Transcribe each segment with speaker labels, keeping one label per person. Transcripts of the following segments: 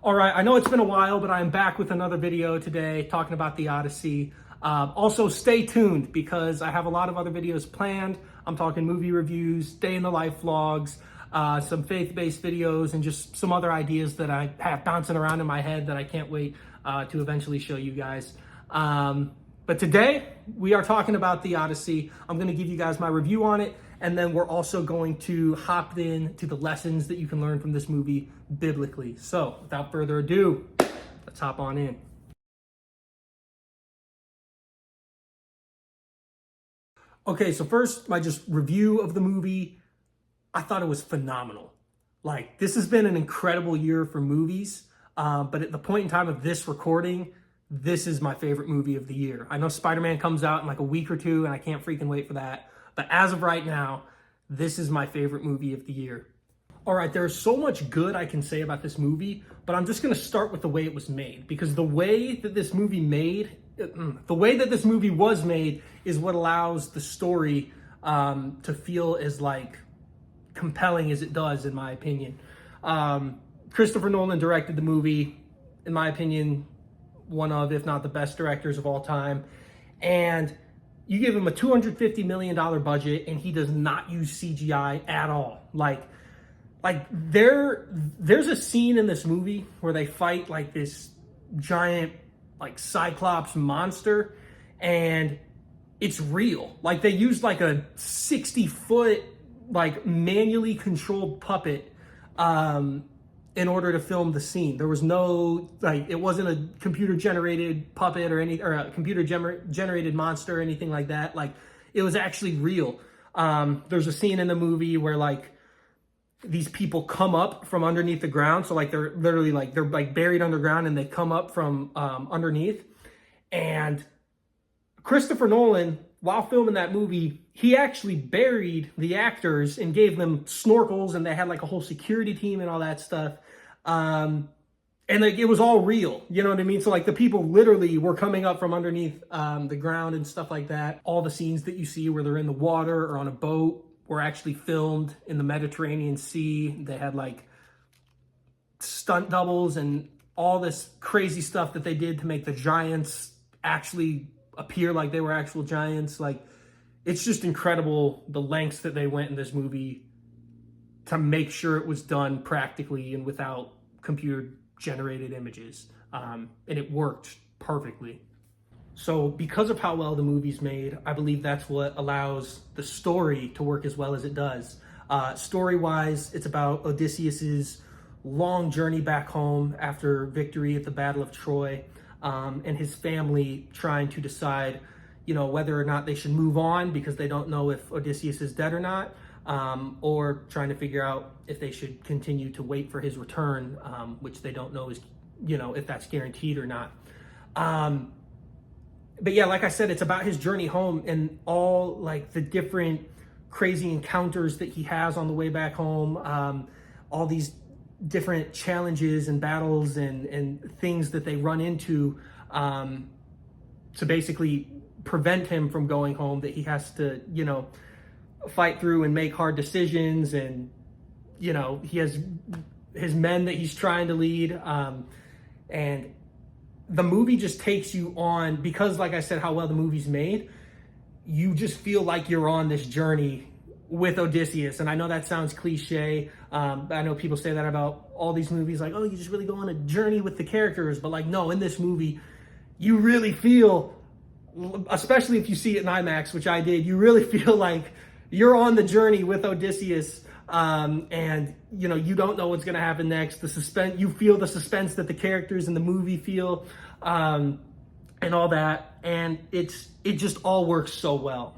Speaker 1: All right, I know it's been a while, but I'm back with another video today talking about the Odyssey. Also, stay tuned because I have a lot of other videos planned. I'm talking movie reviews, day in the life vlogs, some faith-based videos, and just some other ideas that I have bouncing around in my head that I can't wait to eventually show you guys. But today, we are talking about the Odyssey. I'm going to give you guys my review on it, and then we're also going to hop in to the lessons that you can learn from this movie biblically. So, without further ado, let's hop on in. Okay, so first, my just review of the movie. I thought it was phenomenal. Like, this has been an incredible year for movies, but at the point in time of this recording, this is my favorite movie of the year. I know Spider-Man comes out in like a week or two, and I can't freaking wait for that. But as of right now, this is my favorite movie of the year. All right, there's so much good I can say about this movie, but I'm just gonna start with the way it was made, because the way that this movie was made is what allows the story to feel as like compelling as it does, in my opinion. Christopher Nolan directed the movie, in my opinion, one of, if not the best directors of all time. And you give him a $250 million budget and he does not use CGI at all. Like there's a scene in this movie where they fight like this giant like Cyclops monster, and it's real. Like, they used like a 60-foot like manually controlled puppet in order to film the scene. There was no, like, it wasn't a computer generated puppet or a computer generated monster or anything like that. Like, it was actually real. There's a scene in the movie where like these people come up from underneath the ground. So like they're literally like, they're like buried underground and they come up from underneath. And Christopher Nolan, while filming that movie, he actually buried the actors and gave them snorkels, and they had like a whole security team and all that stuff. And like, it was all real, you know what I mean? So like the people literally were coming up from underneath the ground and stuff like that. All the scenes that you see where they're in the water or on a boat were actually filmed in the Mediterranean Sea. They had like stunt doubles and all this crazy stuff that they did to make the giants actually appear like they were actual giants. Like, it's just incredible the lengths that they went in this movie to make sure it was done practically and without computer generated images. And it worked perfectly. So because of how well the movie's made, I believe that's what allows the story to work as well as it does. Story-wise, it's about Odysseus's long journey back home after victory at the Battle of Troy, and his family trying to decide, you know, whether or not they should move on because they don't know if Odysseus is dead or not, or trying to figure out if they should continue to wait for his return, which they don't know is, you know, if that's guaranteed or not. But yeah, like I said, it's about his journey home and all like the different crazy encounters that he has on the way back home, all these different challenges and battles and things that they run into to basically prevent him from going home, that he has to, you know, fight through and make hard decisions. And, you know, he has his men that he's trying to lead. And the movie just takes you on, because like I said, how well the movie's made, you just feel like you're on this journey with Odysseus. And I know that sounds cliche. I know people say that about all these movies, like, oh, you just really go on a journey with the characters. But like, no, in this movie, you really feel, especially if you see it in IMAX, which I did, you really feel like you're on the journey with Odysseus. And you know, you don't know what's going to happen next. The suspense, you feel the suspense that the characters in the movie feel, and all that. And it just all works so well.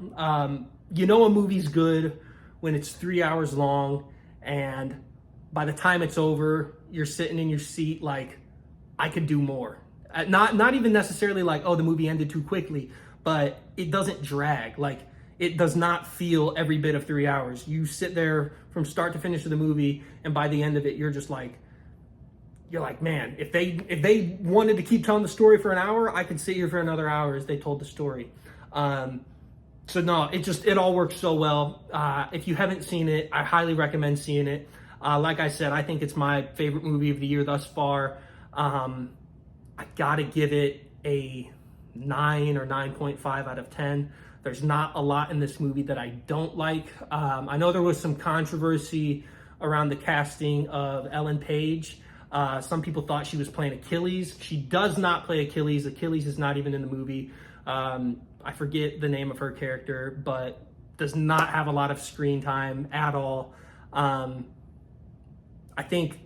Speaker 1: You know, a movie's good when it's 3 hours long, and by the time it's over, you're sitting in your seat like, I could do more. Not even necessarily like, oh, the movie ended too quickly, but it doesn't drag. Like, it does not feel every bit of 3 hours. You sit there from start to finish of the movie, and by the end of it, you're like, man, if they wanted to keep telling the story for an hour, I could sit here for another hour as they told the story. So no, it all works so well. If you haven't seen it, I highly recommend seeing it. Like I said, I think it's my favorite movie of the year thus far. I gotta give it a 9 or 9.5 out of 10. There's not a lot in this movie that I don't like. I know there was some controversy around the casting of Ellen Page. Some people thought she was playing Achilles. She does not play Achilles. Achilles is not even in the movie. I forget the name of her character, but does not have a lot of screen time at all. I think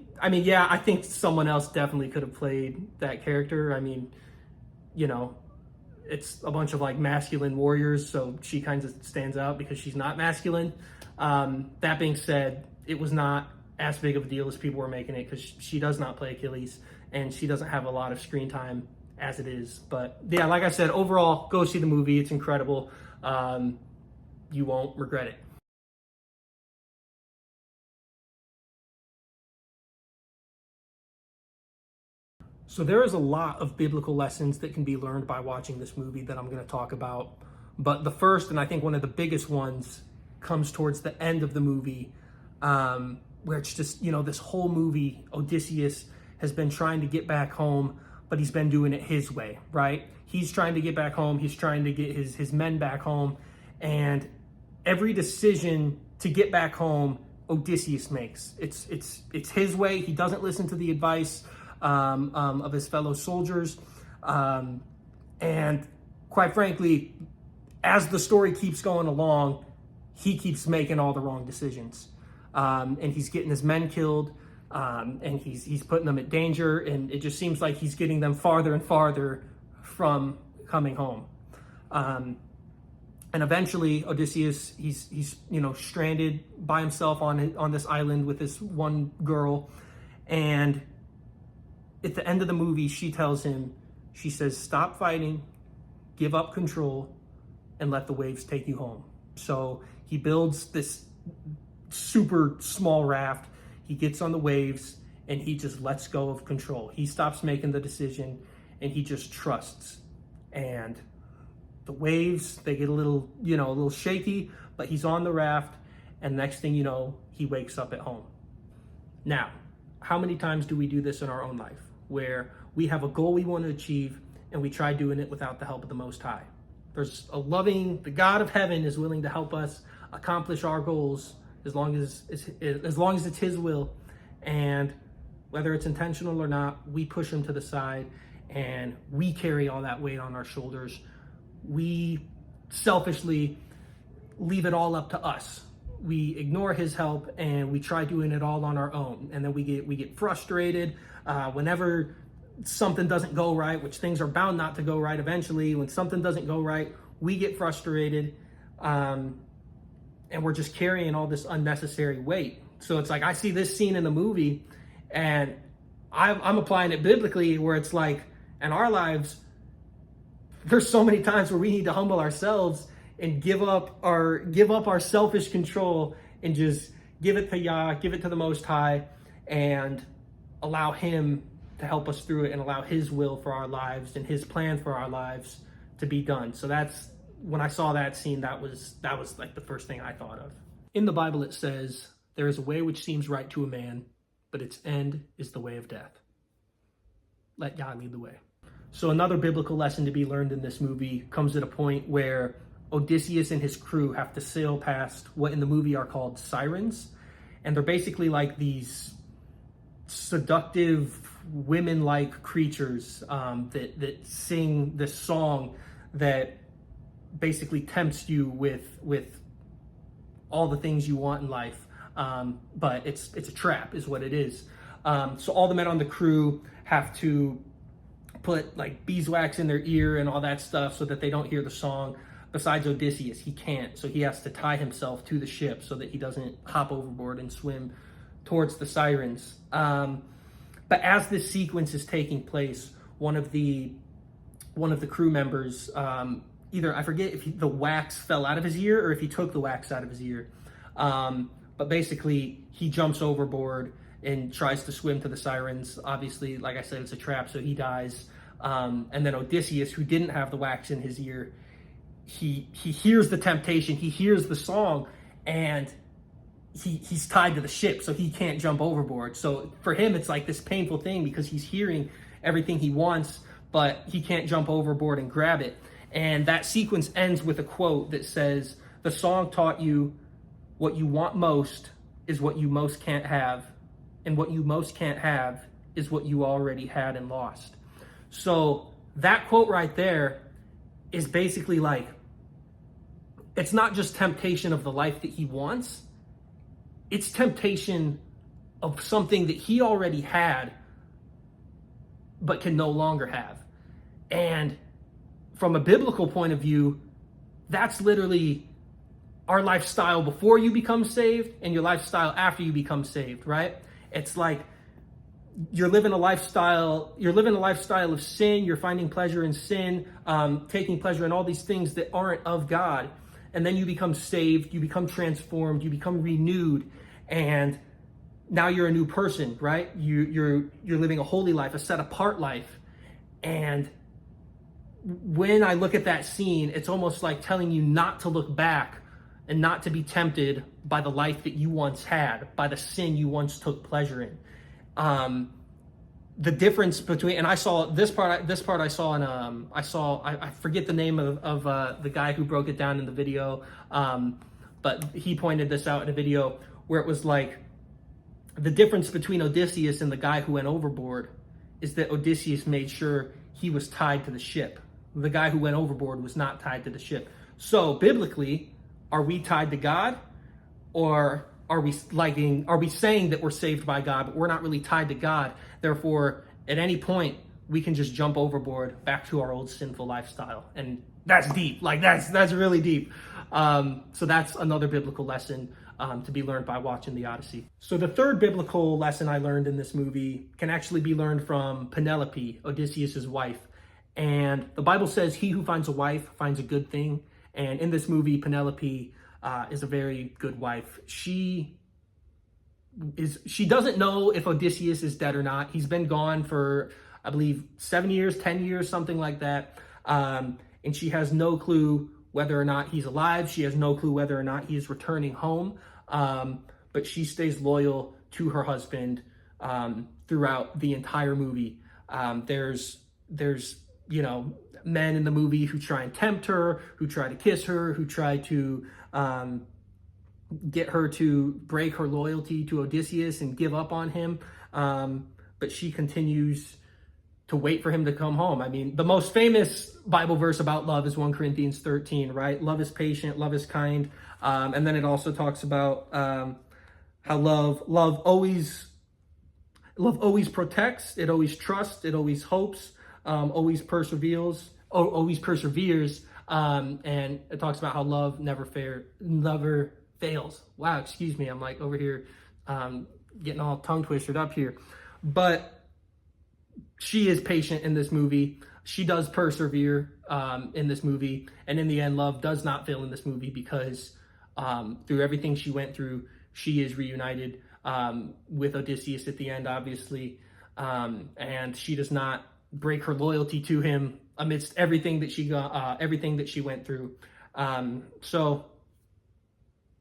Speaker 1: someone else definitely could have played that character. I mean, it's a bunch of like masculine warriors, so she kind of stands out because she's not masculine. That being said, it was not as big of a deal as people were making it, because she does not play Achilles and she doesn't have a lot of screen time as it is. But yeah, like I said, overall, go see the movie. It's incredible. You won't regret it. So there is a lot of biblical lessons that can be learned by watching this movie that I'm going to talk about. But the first, and I think one of the biggest ones, comes towards the end of the movie, where it's just, this whole movie, Odysseus has been trying to get back home, but he's been doing it his way, right? He's trying to get back home. He's trying to get his men back home. And every decision to get back home, Odysseus makes. It's his way. He doesn't listen to the advice of his fellow soldiers. And quite frankly, as the story keeps going along, he keeps making all the wrong decisions. And he's getting his men killed, and he's putting them at danger, and it just seems like he's getting them farther and farther from coming home. And eventually Odysseus, he's stranded by himself on this island with this one girl, and at the end of the movie, she tells him, she says, "Stop fighting, give up control, and let the waves take you home." So he builds this super small raft. He gets on the waves and he just lets go of control. He stops making the decision and he just trusts. And the waves, they get a little shaky, but he's on the raft, and next thing you know, he wakes up at home. Now, how many times do we do this in our own life, where we have a goal we want to achieve and we try doing it without the help of the Most High? The God of heaven is willing to help us accomplish our goals as long as it's his will. And whether it's intentional or not, we push him to the side and we carry all that weight on our shoulders. We selfishly leave it all up to us. We ignore his help and we try doing it all on our own. And then we get frustrated whenever something doesn't go right, which things are bound not to go right eventually. When something doesn't go right, we get frustrated, and we're just carrying all this unnecessary weight. So it's like, I see this scene in the movie and I'm applying it biblically, where it's like, in our lives, there's so many times where we need to humble ourselves and give up our selfish control and just give it to Yah, give it to the Most High, and allow him to help us through it, and allow his will for our lives and his plan for our lives to be done. So that's, when I saw that scene, that was like the first thing I thought of. In the Bible, it says, "There is a way which seems right to a man, but its end is the way of death." Let God lead the way. So another biblical lesson to be learned in this movie comes at a point where Odysseus and his crew have to sail past what in the movie are called sirens. And they're basically like these seductive women-like creatures that sing this song that basically tempts you with all the things you want in life. But it's a trap is what it is. So all the men on the crew have to put like beeswax in their ear and all that stuff so that they don't hear the song. Besides Odysseus, he can't. So he has to tie himself to the ship so that he doesn't hop overboard and swim towards the sirens. But as this sequence is taking place, one of the crew members, either, I forget if the wax fell out of his ear or if he took the wax out of his ear. But basically, he jumps overboard and tries to swim to the sirens. Obviously, like I said, it's a trap, so he dies. And then Odysseus, who didn't have the wax in his ear, he hears the temptation, he hears the song, and he's tied to the ship, so he can't jump overboard. So for him, it's like this painful thing because he's hearing everything he wants, but he can't jump overboard and grab it. And that sequence ends with a quote that says, "The song taught you what you want most is what you most can't have, and what you most can't have is what you already had and lost." So that quote right there is basically like, it's not just temptation of the life that he wants, it's temptation of something that he already had but can no longer have. And from a biblical point of view, that's literally our lifestyle before you become saved and your lifestyle after you become saved, right? It's like you're living a lifestyle of sin, you're finding pleasure in sin, taking pleasure in all these things that aren't of God. And then you become saved, you become transformed, you become renewed, and now you're a new person, right? You're living a holy life, a set apart life. And when I look at that scene, it's almost like telling you not to look back and not to be tempted by the life that you once had, by the sin you once took pleasure in. The difference between, and I saw this part I saw in, I forget the name of the guy who broke it down in the video, but he pointed this out in a video where it was like, the difference between Odysseus and the guy who went overboard is that Odysseus made sure he was tied to the ship. The guy who went overboard was not tied to the ship. So biblically, are we tied to God, or are we saying that we're saved by God, but we're not really tied to God? Therefore, at any point, we can just jump overboard back to our old sinful lifestyle. And that's deep. Like that's really deep. So that's another biblical lesson to be learned by watching the Odyssey. So the third biblical lesson I learned in this movie can actually be learned from Penelope, Odysseus' wife. And the Bible says, "He who finds a wife finds a good thing." And in this movie, Penelope is a very good wife. She doesn't know if Odysseus is dead or not. He's been gone for, I believe, 7 years, 10 years, something like that. And she has no clue whether or not he's alive. She has no clue whether or not he is returning home. But she stays loyal to her husband throughout the entire movie. There's men in the movie who try and tempt her, who try to kiss her, who try to get her to break her loyalty to Odysseus and give up on him. But she continues to wait for him to come home. I mean, the most famous Bible verse about love is 1 Corinthians 13, right? Love is patient, love is kind. And then it also talks about how love always protects, it always trusts, it always hopes, always perseveres. And it talks about how love never fails. Wow, excuse me. I'm like over here getting all tongue twisted up here. But she is patient in this movie. She does persevere in this movie. And in the end, love does not fail in this movie because through everything she went through, she is reunited with Odysseus at the end, obviously. And she does not break her loyalty to him amidst everything that she went through. So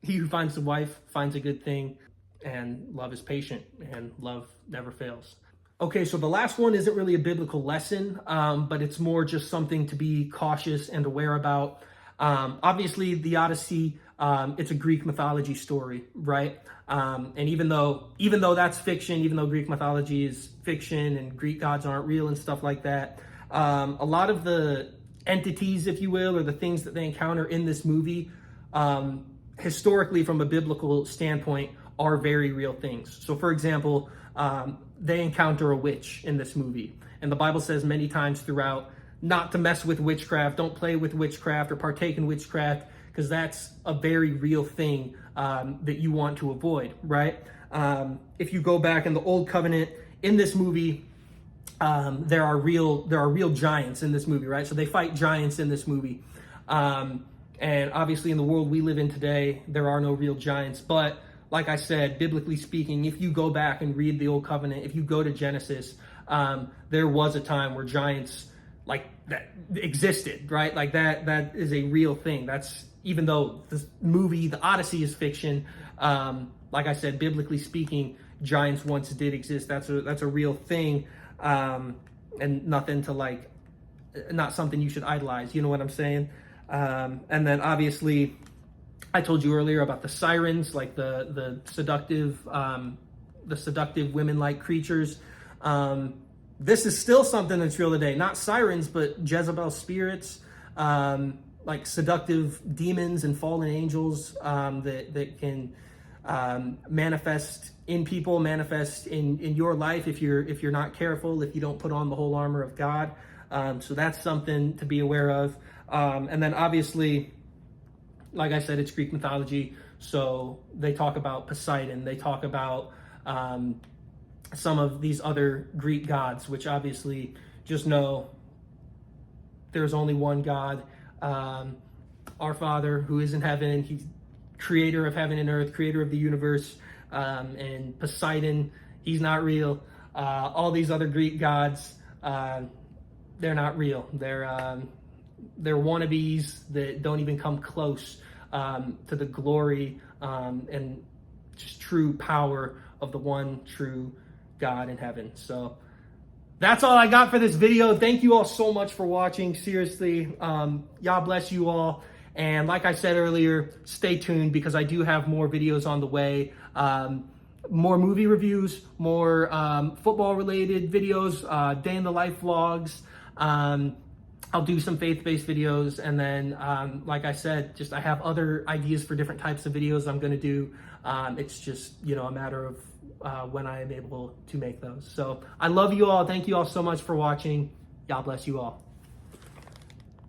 Speaker 1: he who finds a wife finds a good thing, and love is patient, and love never fails. Okay, so the last one isn't really a biblical lesson, but it's more just something to be cautious and aware about. Obviously, the Odyssey, it's a Greek mythology story, right? And even though that's fiction, even though Greek mythology is fiction and Greek gods aren't real and stuff like that, a lot of the entities, if you will, or the things that they encounter in this movie, historically from a biblical standpoint, are very real things. So for example, they encounter a witch in this movie. And the Bible says many times throughout not to mess with witchcraft, don't play with witchcraft or partake in witchcraft, because that's a very real thing that you want to avoid, right? If you go back in the Old Covenant, in this movie, there are real giants in this movie, right? So they fight giants in this movie. And obviously in the world we live in today, there are no real giants. But like I said, biblically speaking, if you go back and read the Old Covenant, if you go to Genesis, there was a time where giants like that existed, right? Like that is a real thing. That's, even though this movie, the Odyssey, is fiction, like I said, biblically speaking, giants once did exist. That's a real thing, and nothing to like, not something you should idolize. You know what I'm saying? And then obviously, I told you earlier about the sirens, like the seductive women-like creatures. This is still something that's real today. Not sirens, but Jezebel spirits, like seductive demons and fallen angels that can manifest in people, manifest in your life if you're not careful, if you don't put on the whole armor of God. So that's something to be aware of. And then obviously, like I said, it's Greek mythology. So they talk about Poseidon. They talk about some of these other Greek gods, which obviously just know there's only one God, our Father who is in heaven. He's creator of heaven and earth, creator of the universe. And Poseidon, he's not real. All these other Greek gods, they're not real. They're wannabes that don't even come close to the glory and just true power of the one true God in heaven. So that's all I got for this video. Thank you all so much for watching. Seriously, y'all bless you all. And like I said earlier, stay tuned because I do have more videos on the way. More movie reviews, more football related videos, day in the life vlogs. I'll do some faith-based videos, and then like I said, just I have other ideas for different types of videos I'm going to do. It's just, you know, a matter of when I am able to make those. So I love you all. Thank you all so much for watching. God bless you all.